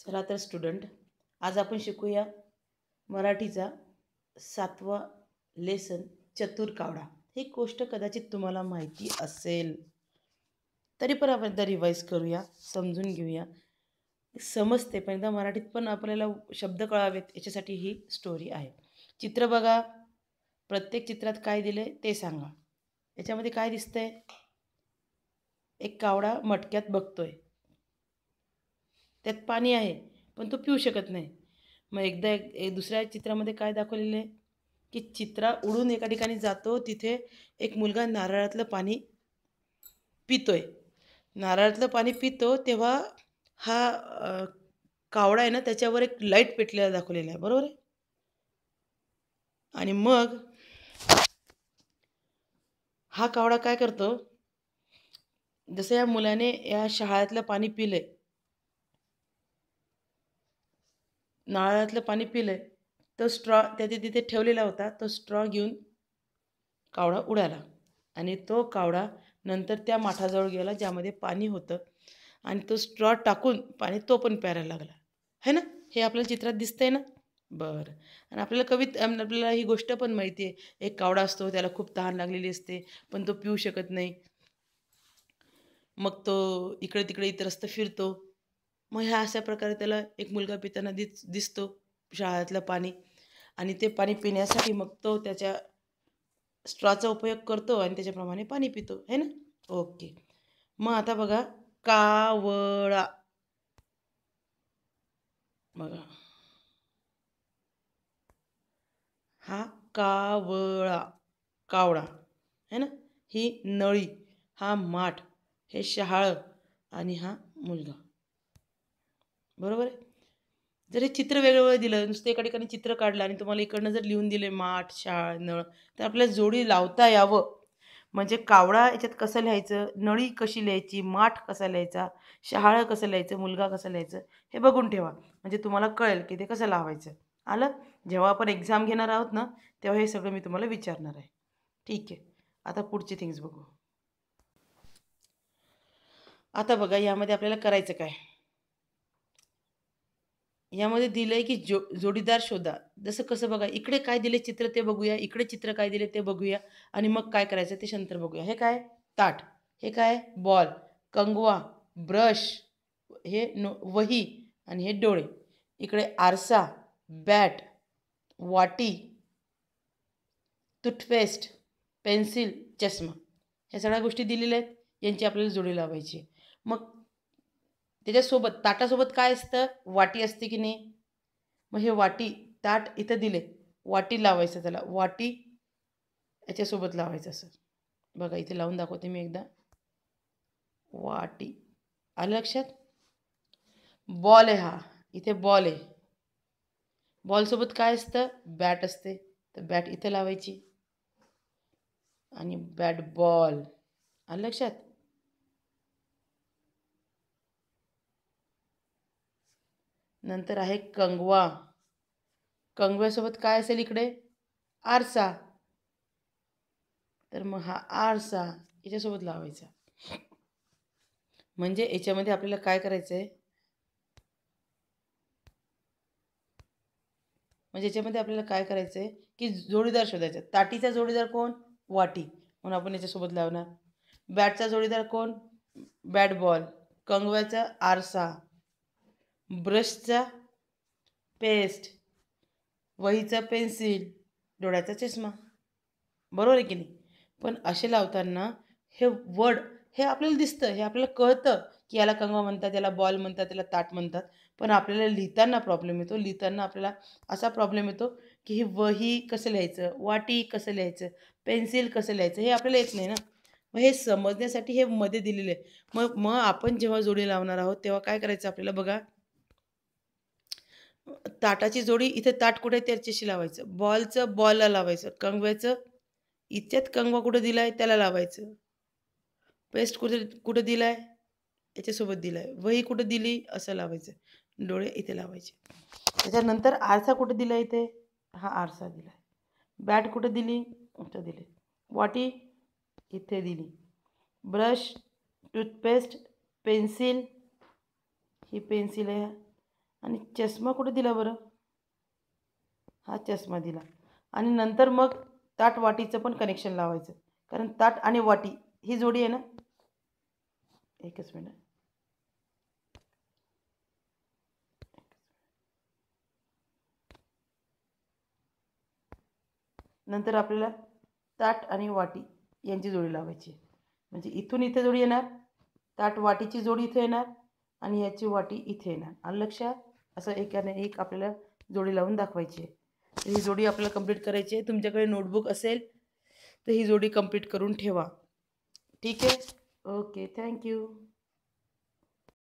चला तर स्टुडंट, आज आपण शिकूया मराठीचा 7वा लेसन चतुर कावडा. ही गोष्ट कदाचित तुम्हाला माहिती असेल, तरी पण आपण एकदा रिवाईज करूया, समजून घेऊया. समजते पण एकदा मराठीत पण आपल्याला शब्द कळावेत याच्यासाठी ही स्टोरी आहे. चित्र बघा, प्रत्येक चित्रात काय दिले ते सांगा. याच्यामध्ये काय दिसतंय? एक कावडा मटक्यात बघतोय, त्यात पाणी आहे पण तो पिऊ शकत नाही. मग एकदा दुसऱ्या चित्रामध्ये काय दाखवलेलं आहे की चित्रा उडून एका ठिकाणी जातो, तिथे एक मुलगा नारळातलं पाणी पितोय. नारळातलं पाणी पितो तेव्हा हा कावडा आहे ना, त्याच्यावर एक लाईट पेटलेला दाखवलेला आहे, बरोबर आहे. आणि मग हा कावडा काय करतो, जसं या मुलाने या शहाळ्यातलं पाणी पिलंय, नारळातलं पाणी पिलंय, तो स्ट्रॉ त्याच्या तिथे ठेवलेला होता, तो स्ट्रॉ घेऊन कावडा उडाला. आणि तो कावडा नंतर त्या माठाजवळ गेला ज्यामध्ये पाणी होतं, आणि तो स्ट्रॉ टाकून पाणी तो पण प्यायला लागला, है ना. हे आपल्याला चित्रात दिसतंय ना. बरं. आणि आपल्याला ही गोष्ट पण माहिती आहे, एक कावडा असतो, त्याला खूप तहान लागलेली असते पण तो पिऊ शकत नाही. मग तो इकडे तिकडे इतरस्त फिरतो. मग ह्या अशा प्रकारे त्याला एक मुलगा पिताना दिसतो शहाळ्यातलं पाणी, आणि ते पाणी पिण्यासाठी मग तो त्याच्या स्ट्रॉचा उपयोग करतो आणि त्याच्याप्रमाणे पाणी पितो, है ना. ओके. मग आता बघा, कावळा बघा, हा कावळा, कावडा है ना. ही नळी, हा माठ, हे शहाळं, आणि हा मुलगा, बरोबर आहे. जर हे चित्र वेगळं दिलं, नुसतं एका ठिकाणी चित्र काढलं आणि तुम्हाला इकडनं जर लिहून दिले माठ, शाळ, नळ, तर आपल्याला जोडी लावता यावं. म्हणजे कावडा याच्यात कसं लिहायचं, नळी कशी लिहायची, माठ कसा लिहायचा, शहाळं कसं लिहायचं, मुलगा कसं लिहायचं, हे बघून ठेवा. म्हणजे तुम्हाला कळेल की ते कसं लावायचं. आलं. जेव्हा आपण एक्झाम घेणार आहोत ना, तेव्हा हे सगळं मी तुम्हाला विचारणार आहे. ठीक आहे. आता पुढचे थिंग्स बघू. आता बघा, यामध्ये आपल्याला करायचं काय. यामध्ये दिलंय की जोडीदार शोधा. जसं कसं बघा, इकडे काय दिले चित्र ते बघूया, इकडे चित्र काय दिले ते बघूया, आणि मग काय करायचं ते नंतर बघूया. हे काय? ताट. हे काय? बॉल, कंगवा, ब्रश, हे वही, आणि हे डोळे. इकडे आरसा, बॅट, वाटी, टूथपेस्ट, पेन्सिल, चष्मा, ह्या सगळ्या गोष्टी दिलेल्या आहेत. यांची आपल्याला जोडी लावायची. मग त्याच्यासोबत ताटासोबत काय असतं? वाटी असते की नाही. मग हे वाटी, ताट इथं दिले, वाटी लावायचं, त्याला वाटी याच्यासोबत लावायचं असं. बघा, इथे लावून दाखवते मी एकदा. वाटी, आलं लक्षात. बॉल आहे हा, इथे बॉल आहे. बॉलसोबत काय असतं? बॅट असते, तर बॅट इथे लावायची, आणि बॅट बॉल, आलं लक्षात. नंतर आहे कंगवा. कंगव्यासोबत काय असेल इकडे? आरसा, तर मग हा आरसा याच्यासोबत लावायचा. म्हणजे याच्यामध्ये आपल्याला काय करायचं आहे, म्हणजे याच्यामध्ये आपल्याला काय करायचं आहे की जोडीदार शोधायचा. ताटीचा जोडीदार कोण? वाटी, म्हणून आपण याच्यासोबत लावणार. बॅटचा जोडीदार कोण? Bat ball. कंगव्याचा आरसा, ब्रशचा पेस्ट, वहीचा पेन्सिल, डोळ्याचा चष्मा, बरोबर आहे की नाही. पण असे लावताना हे वर्ड, हे आपल्याला दिसतं, हे आपल्याला कळतं की याला कंगवा म्हणतात, याला बॉल म्हणतात, याला ताट म्हणतात. पण आपल्याला लिहिताना प्रॉब्लेम येतो. लिहिताना आपल्याला असा प्रॉब्लेम येतो की ही वही कसं लिहायचं, वाटी कसं लिहायचं, पेन्सिल कसं लिहायचं, हे आपल्याला येत नाही ना. मग हे समजण्यासाठी हे मध्ये दिलेलं आहे. मग मग आपण जेव्हा जोडी लावणार आहोत तेव्हा काय करायचं आपल्याला बघा. ताटाची जोडी, इथे ताट कुठे त्याच्याशी लावायचं, बॉलचं बॉलला लावायचं, कंगव्याचं इथ्यात कंगवा कुठं दिला आहे त्याला लावायचं, पेस्ट कुठं दिला आहे याच्यासोबत दिला आहे, वही कुठं दिली असं लावायचं, डोळे इथे लावायचे. त्याच्यानंतर आरसा कुठं दिला आहे, इथे हा आरसा दिला आहे. बॅट कुठं दिली? इथं दिली. वाटी इथे दिली. ब्रश, टूथपेस्ट, पेन्सिल, ही पेन्सिल आहे, आणि चष्मा कुठे दिला बरं? हा चष्मा दिला. आणि नंतर मग ताट वाटीचं पण कनेक्शन लावायचं, कारण ताट आणि वाटी ही जोडी आहे ना. एकच मिनिट. नंतर आपल्याला ताट आणि वाटी यांची जोडी लावायची, म्हणजे इथून इथे जोडी येणार, ताट वाटीची जोडी इथे येणार आणि याची वाटी इथे येणार. आलं लक्षात? असं एकाने एक आपल्याला जोडी लावून दाखवायची आहे. तर ही जोडी आपल्याला कंप्लीट करायची आहे. तुमच्याकडे नोटबुक असेल तर ही जोडी कंप्लीट करून ठेवा. ठीक आहे. Okay, thank you.